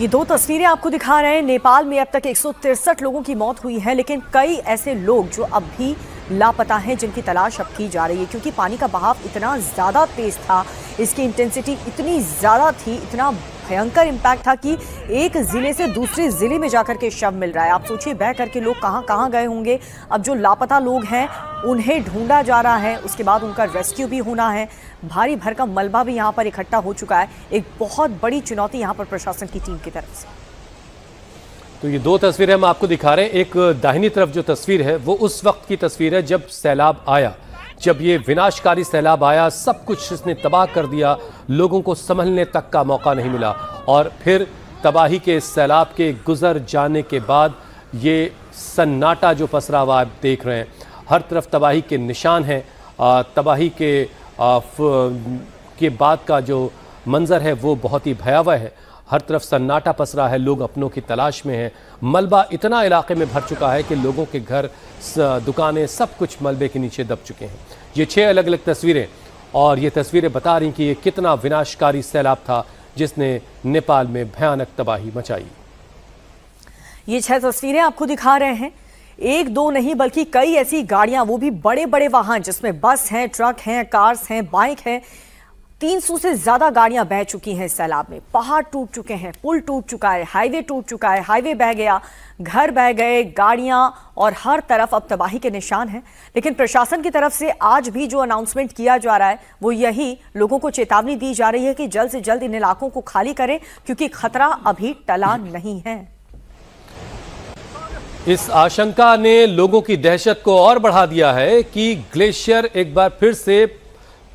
ये दो तस्वीरें आपको दिखा रहे हैं। नेपाल में अब तक 163 लोगों की मौत हुई है, लेकिन कई ऐसे लोग जो अब भी लापता हैं, जिनकी तलाश अब की जा रही है, क्योंकि पानी का बहाव इतना ज़्यादा तेज़ था, इसकी इंटेंसिटी इतनी ज़्यादा थी, इतना भयंकर इम्पैक्ट था कि एक ज़िले से दूसरे ज़िले में जाकर के शव मिल रहा है। आप सोचिए बह करके लोग कहाँ कहाँ गए होंगे। अब जो लापता लोग हैं उन्हें ढूंढा जा रहा है, उसके बाद उनका रेस्क्यू भी होना है। भारी भरकम मलबा भी यहाँ पर इकट्ठा हो चुका है। एक बहुत बड़ी चुनौती यहाँ पर प्रशासन की टीम की तरफ से। तो ये दो तस्वीरें हम आपको दिखा रहे हैं। एक दाहिनी तरफ जो तस्वीर है वो उस वक्त की तस्वीर है जब सैलाब आया, जब ये विनाशकारी सैलाब आया, सब कुछ इसने तबाह कर दिया, लोगों को संभलने तक का मौका नहीं मिला। और फिर तबाही के सैलाब के गुजर जाने के बाद ये सन्नाटा जो पसरा हुआ आप देख रहे हैं, हर तरफ तबाही के निशान हैं। तबाही के बाद का जो मंजर है वो बहुत ही भयावह है। हर तरफ सन्नाटा पसरा है, लोग अपनों की तलाश में हैं। मलबा इतना इलाके में भर चुका है कि लोगों के घर, दुकानें, सब कुछ मलबे के नीचे दब चुके हैं। ये 6 अलग अलग तस्वीरें, और ये तस्वीरें बता रही कि ये कितना विनाशकारी सैलाब था जिसने नेपाल में भयानक तबाही मचाई। ये 6 तस्वीरें आपको दिखा रहे हैं। एक दो नहीं बल्कि कई ऐसी गाड़ियां, वो भी बड़े बड़े वाहन, जिसमें बस हैं, ट्रक हैं, कार्स हैं, बाइक हैं। 300 से ज्यादा गाड़ियां बह चुकी हैं इस सैलाब में। पहाड़ टूट चुके हैं, पुल टूट चुका है, हाईवे टूट चुका है, हाईवे बह गया, घर बह गए, गाड़ियां, और हर तरफ अब तबाही के निशान हैं। लेकिन प्रशासन की तरफ से आज भी जो अनाउंसमेंट किया जा रहा है वो यही, लोगों को चेतावनी दी जा रही है कि जल्द से जल्द इन इलाकों को खाली करें, क्योंकि खतरा अभी टला नहीं है। इस आशंका ने लोगों की दहशत को और बढ़ा दिया है कि ग्लेशियर एक बार फिर से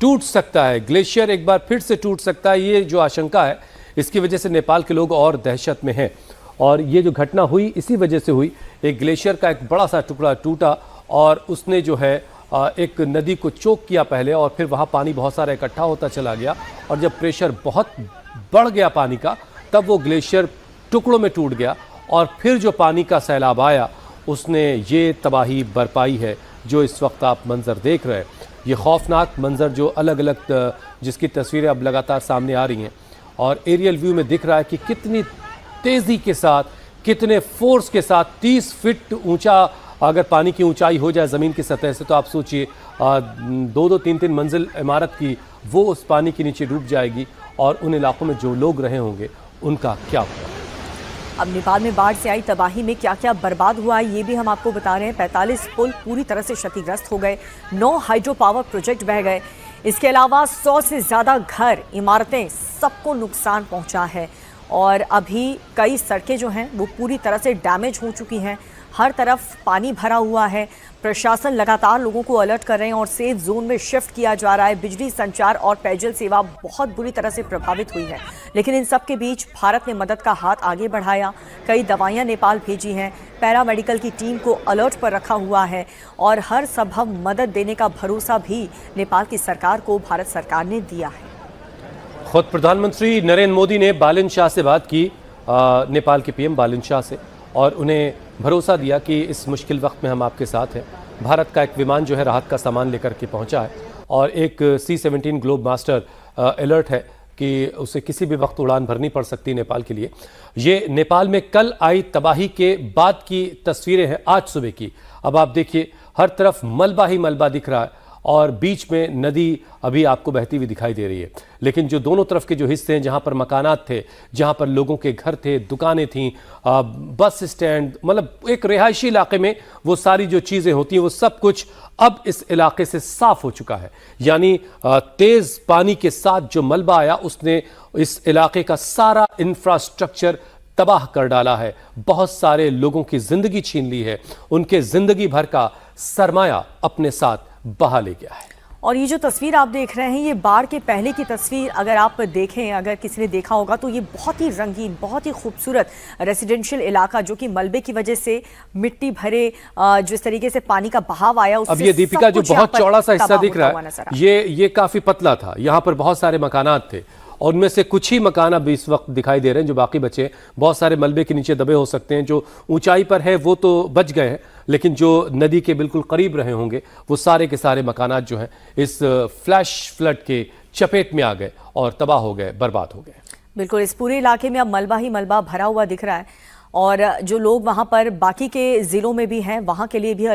टूट सकता है, ग्लेशियर एक बार फिर से टूट सकता है। ये जो आशंका है, इसकी वजह से नेपाल के लोग और दहशत में हैं। और ये जो घटना हुई इसी वजह से हुई। एक ग्लेशियर का एक बड़ा सा टुकड़ा टूटा और उसने जो है एक नदी को चोक किया पहले, और फिर वहाँ पानी बहुत सारा इकट्ठा होता चला गया, और जब प्रेशर बहुत बढ़ गया पानी का, तब वो ग्लेशियर टुकड़ों में टूट गया। और फिर जो पानी का सैलाब आया उसने ये तबाही बरपाई है जो इस वक्त आप मंजर देख रहे हैं। ये खौफनाक मंजर जो अलग अलग जिसकी तस्वीरें अब लगातार सामने आ रही हैं, और एरियल व्यू में दिख रहा है कि कितनी तेज़ी के साथ, कितने फोर्स के साथ 30 फीट ऊंचा अगर पानी की ऊंचाई हो जाए ज़मीन की सतह से, तो आप सोचिए 2-2, 3-3 मंजिल इमारत की वो उस पानी के नीचे डूब जाएगी, और उन इलाकों में जो लोग रहे होंगे उनका क्या होगा। अब नेपाल में बाढ़ से आई तबाही में क्या क्या बर्बाद हुआ है ये भी हम आपको बता रहे हैं। 45 पुल पूरी तरह से क्षतिग्रस्त हो गए, 9 हाइड्रो पावर प्रोजेक्ट बह गए। इसके अलावा 100 से ज़्यादा घर, इमारतें, सबको नुकसान पहुंचा है। और अभी कई सड़कें जो हैं वो पूरी तरह से डैमेज हो चुकी हैं। हर तरफ पानी भरा हुआ है। प्रशासन लगातार लोगों को अलर्ट कर रहे हैं और सेफ जोन में शिफ्ट किया जा रहा है। बिजली, संचार और पेयजल सेवा बहुत बुरी तरह से प्रभावित हुई है। लेकिन इन सब के बीच भारत ने मदद का हाथ आगे बढ़ाया। कई दवाइयां नेपाल भेजी हैं, पैरामेडिकल की टीम को अलर्ट पर रखा हुआ है, और हर संभव मदद देने का भरोसा भी नेपाल की सरकार को भारत सरकार ने दिया है। खुद प्रधानमंत्री नरेंद्र मोदी ने बालिन शाह से बात की, नेपाल के पीएम बालिन शाह से, और उन्हें भरोसा दिया कि इस मुश्किल वक्त में हम आपके साथ हैं। भारत का एक विमान जो है राहत का सामान लेकर के पहुंचा है, और एक C-17 ग्लोब मास्टर अलर्ट है कि उसे किसी भी वक्त उड़ान भरनी पड़ सकती है नेपाल के लिए। ये नेपाल में कल आई तबाही के बाद की तस्वीरें हैं, आज सुबह की। अब आप देखिए हर तरफ मलबा ही मलबा दिख रहा है, और बीच में नदी अभी आपको बहती हुई दिखाई दे रही है। लेकिन जो दोनों तरफ के जो हिस्से हैं, जहां पर मकानात थे, जहां पर लोगों के घर थे, दुकानें थीं, बस स्टैंड, मतलब एक रिहायशी इलाके में वो सारी जो चीज़ें होती हैं वो सब कुछ अब इस इलाके से साफ हो चुका है। यानी तेज़ पानी के साथ जो मलबा आया उसने इस इलाके का सारा इंफ्रास्ट्रक्चर तबाह कर डाला है। बहुत सारे लोगों की जिंदगी छीन ली है, उनके जिंदगी भर का सरमाया अपने साथ बहा ले गया है। और ये जो तस्वीर आप देख रहे हैं, ये बाढ़ के पहले की तस्वीर अगर आप देखें, अगर किसी ने देखा होगा, तो ये बहुत ही रंगीन, बहुत ही खूबसूरत रेजिडेंशियल इलाका, जो कि मलबे की वजह से मिट्टी भरे, जिस तरीके से पानी का बहाव आया, उससे अब ये दीपिका जो बहुत चौड़ा सा हिस्सा दिख रहा है, ये काफी पतला था। यहाँ पर बहुत सारे मकानात थे, और उनमें से कुछ ही मकान अब इस वक्त दिखाई दे रहे हैं, जो बाकी बचे बहुत सारे मलबे के नीचे दबे हो सकते हैं। जो ऊंचाई पर है वो तो बच गए हैं, लेकिन जो नदी के बिल्कुल करीब रहे होंगे वो सारे के सारे मकानात जो हैं इस फ्लैश फ्लड के चपेट में आ गए और तबाह हो गए, बर्बाद हो गए। बिल्कुल, इस पूरे इलाके में अब मलबा ही मलबा भरा हुआ दिख रहा है और जो लोग वहां पर बाकी के जिलों में भी हैं वहां के लिए भी